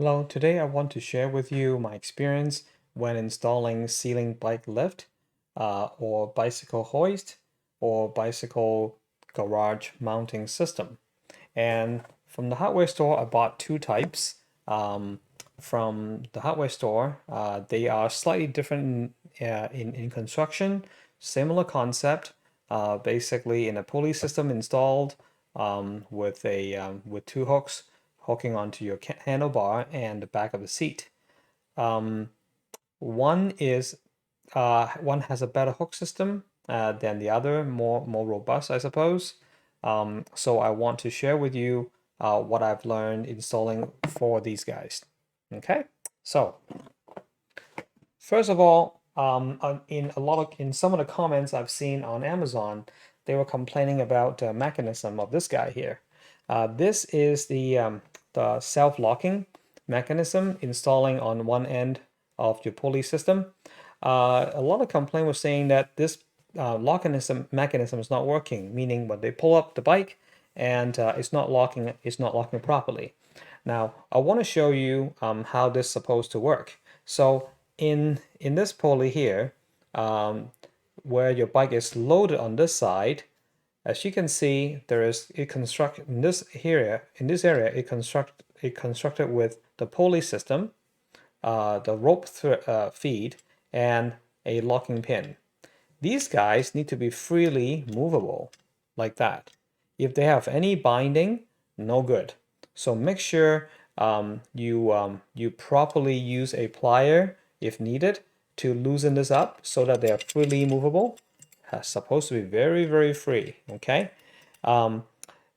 Hello, today I want to share with you my experience when installing ceiling bike lift or bicycle hoist or bicycle garage mounting system. And from the hardware store, I bought two types. From the hardware store, they are slightly different in construction, similar concept, basically in a pulley system installed with two hooks hooking onto your handlebar and the back of the seat. Um, one is one has a better hook system than the other, more robust, I suppose. So I want to share with you what I've learned installing for these guys. Okay, so first of all, in some of the comments I've seen on Amazon, they were complaining about the mechanism of this guy here. This is the self-locking mechanism installing on one end of your pulley system. A lot of complaint was saying that this locking mechanism is not working, meaning when they pull up the bike and it's not locking properly. Now, I want to show you how this is supposed to work. So in this pulley here, where your bike is loaded on this side, as you can see, there is it constructed in this area. It constructed with the pulley system, the rope feed, and a locking pin. These guys need to be freely movable, like that. If they have any binding, no good. So make sure you properly use a plier if needed to loosen this up so that they are freely movable. It's supposed to be very, very free, okay? And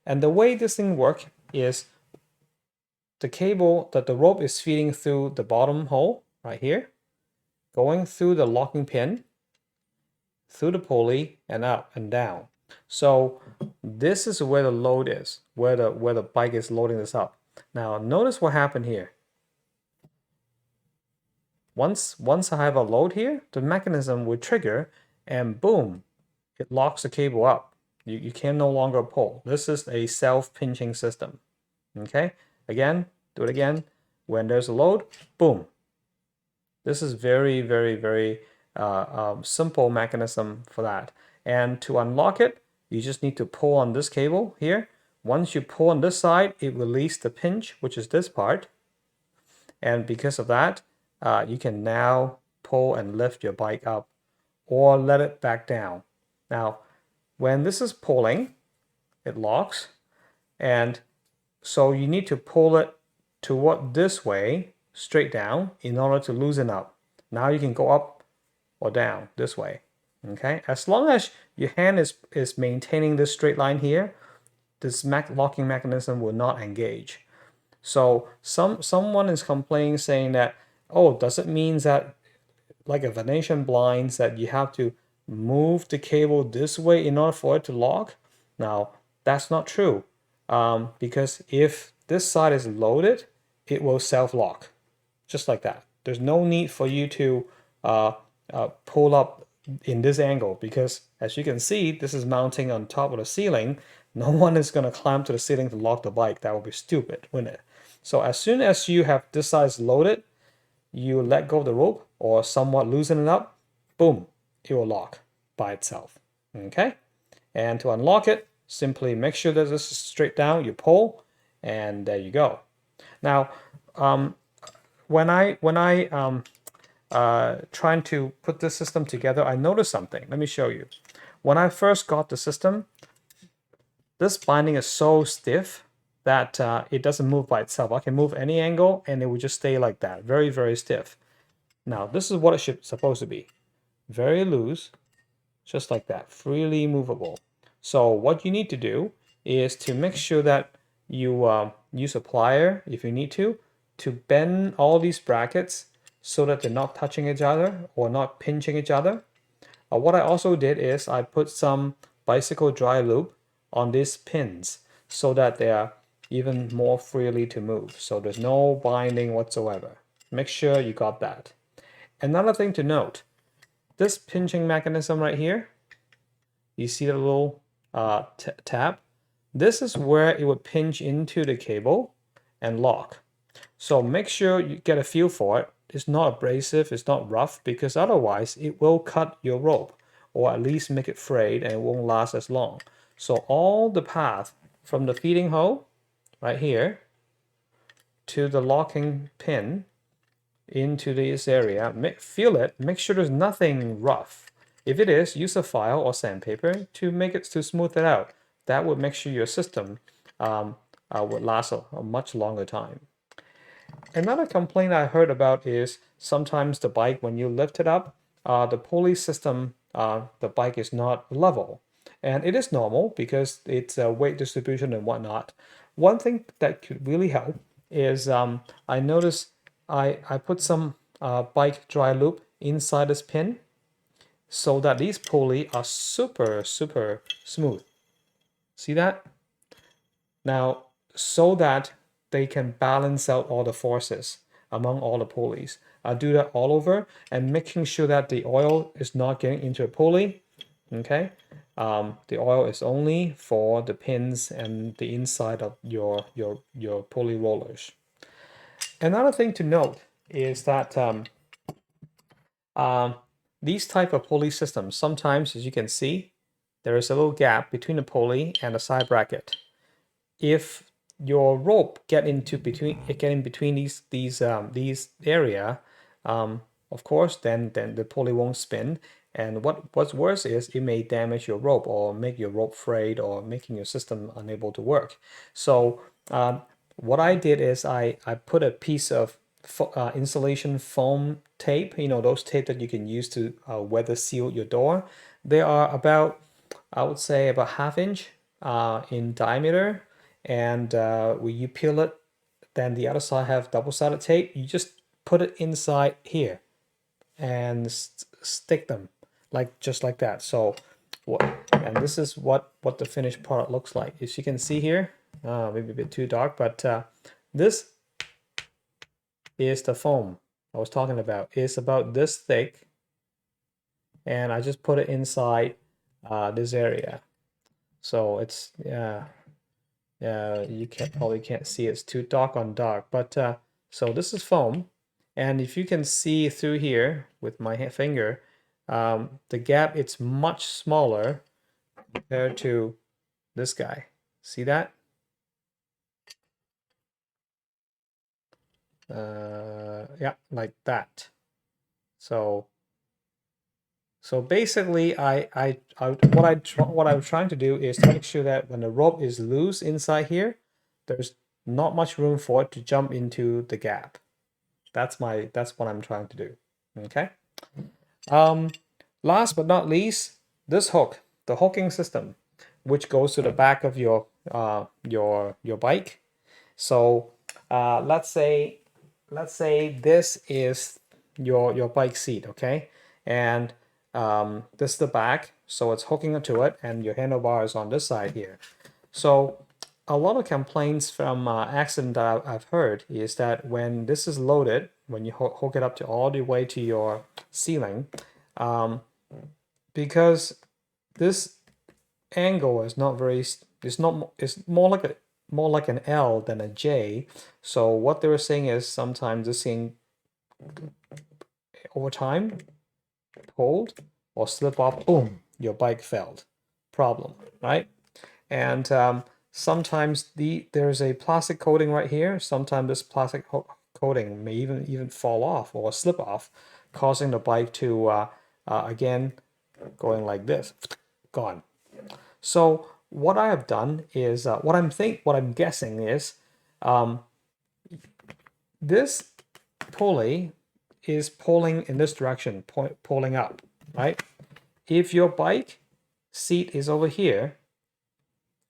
the way this thing works is the cable that the rope is feeding through the bottom hole right here, going through the locking pin, through the pulley, and up and down. So this is where the load is, where the bike is loading this up. Now notice what happened here. Once I have a load here, the mechanism will trigger and boom, it locks the cable up. You can no longer pull. This is a self-pinching system. Okay, again, do it again. When there's a load, boom. This is very, very, very simple mechanism for that. And to unlock it, you just need to pull on this cable here. Once you pull on this side, it releases the pinch, which is this part. And because of that, you can now pull and lift your bike up or let it back down. Now, when this is pulling, it locks. And so you need to pull it toward this way, straight down, in order to loosen up. Now you can go up or down this way. Okay, as long as your hand is maintaining this straight line here, this locking mechanism will not engage. So someone is complaining saying that, oh, does it mean that like a Venetian blinds that you have to move the cable this way in order for it to lock? Now, that's not true. Because if this side is loaded, it will self-lock, just like that. There's no need for you to pull up in this angle because as you can see, this is mounting on top of the ceiling. No one is going to climb to the ceiling to lock the bike. That would be stupid, wouldn't it? So as soon as you have this side loaded, you let go of the rope or somewhat loosen it up, boom, it will lock by itself. Okay? And to unlock it, simply make sure that this is straight down, you pull, and there you go. Now, when I trying to put this system together, I noticed something. Let me show you. When I first got the system, this binding is so stiff that it doesn't move by itself. I can move any angle and it will just stay like that. Very, very stiff. Now, this is what it should supposed to be. Very loose, just like that, freely movable. So what you need to do is to make sure that you use a plier if you need to bend all these brackets so that they're not touching each other or not pinching each other. What I also did is I put some bicycle dry lube on these pins so that they are even more freely to move. So there's no binding whatsoever. Make sure you got that. Another thing to note, this pinching mechanism right here, you see the little tab? This is where it would pinch into the cable and lock. So make sure you get a feel for it. It's not abrasive, it's not rough, because otherwise it will cut your rope, or at least make it frayed, and it won't last as long. So all the path from the feeding hole right here to the locking pin into this area, feel it, make sure there's nothing rough. If it is, use a file or sandpaper to smooth it out. That would make sure your system would last a much longer time. Another complaint I heard about is sometimes the bike, when you lift it up, the pulley system, the bike is not level. And it is normal because it's a weight distribution and whatnot. One thing that could really help is I noticed I put some bike dry lube inside this pin so that these pulley are super smooth. See that? Now, so that they can balance out all the forces among all the pulleys. I'll do that all over and making sure that the oil is not getting into a pulley. Okay, the oil is only for the pins and the inside of your pulley rollers. Another thing to note is that these type of pulley systems, sometimes, as you can see, there is a little gap between the pulley and the side bracket. If your rope get in between these area, of course, then the pulley won't spin. And what's worse is it may damage your rope or make your rope frayed or making your system unable to work. So what I did is I put a piece of insulation foam tape, those tape that you can use to weather seal your door. They are about, I would say, about 1/2 inch in diameter. And when you peel it, then the other side have double-sided tape. You just put it inside here and stick them just like that. So and this is what the finished product looks like. As you can see here, maybe a bit too dark, but this is the foam I was talking about. It's about this thick, and I just put it inside this area. So it's you probably can't see, it's too dark on dark, but so this is foam, and if you can see through here with my finger, the gap, it's much smaller compared to this guy. See that? Yeah, like that. So basically, what I'm trying to do is to make sure that when the rope is loose inside here, there's not much room for it to jump into the gap. That's what I'm trying to do. Okay. Last but not least, this hook, the hooking system, which goes to the back of your bike. So let's say this is your bike seat, okay, and this is the back, so it's hooking to it, and your handlebar is on this side here. So a lot of complaints from accident that I've heard is that when this is loaded, when you hook it up to all the way to your ceiling, because this angle is not very, it's more like an L than a J. So what they were saying is sometimes this thing over time pulled or slip off, boom, your bike failed. Problem, right? And sometimes there's a plastic coating right here. Sometimes this plastic coating may even fall off or slip off, causing the bike to again going like this, gone. So what I have done is what I'm guessing is this pulley is pulling in this direction, pulling up, right? If your bike seat is over here,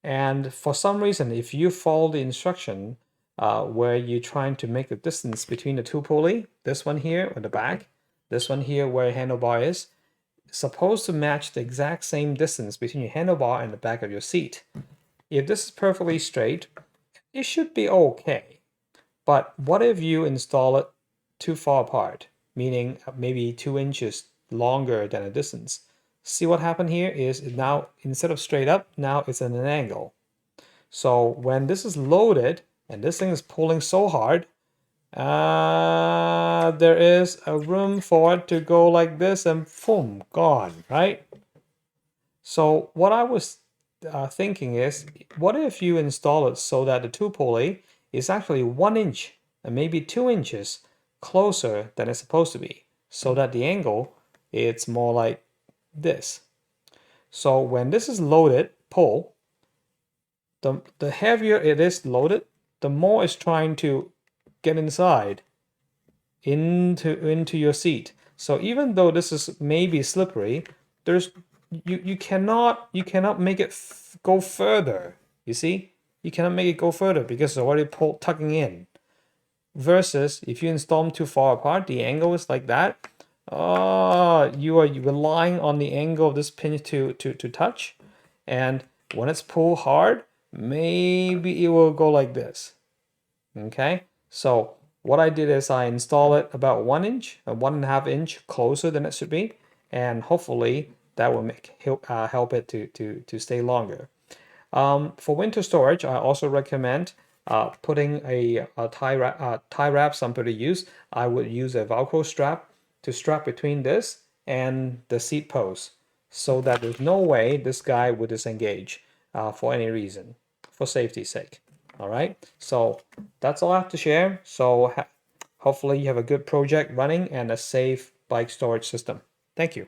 and for some reason, if you follow the instruction where you're trying to make the distance between the two pulley, this one here at the back, this one here where your handlebar is, supposed to match the exact same distance between your handlebar and the back of your seat. If this is perfectly straight, it should be okay. But what if you install it too far apart, meaning maybe 2 inches longer than a distance? See what happened here is now instead of straight up, now it's at an angle. So when this is loaded and this thing is pulling so hard, There is a room for it to go like this and boom, gone, right? So what I was thinking is, what if you install it so that the two pulley is actually 1 inch and maybe 2 inches closer than it's supposed to be, so that the angle it's more like this. So when this is loaded, pull, the heavier it is loaded, the more it's trying to get inside into your seat. So even though this is maybe slippery, there's you cannot make it go further. You see, you cannot make it go further because it's already tucking in. Versus if you install them too far apart, the angle is like that. You are relying on the angle of this pin to touch, and when it's pulled hard, maybe it will go like this. Okay, so what I did is I install it about 1 inch, 1.5 inch closer than it should be, and hopefully that will help it to stay longer. For winter storage, I also recommend putting a tie wrap somebody use. I would use a Velcro strap to strap between this and the seat post, so that there's no way this guy would disengage for any reason, for safety's sake. All right, so that's all I have to share. So hopefully you have a good project running and a safe bike storage system. Thank you.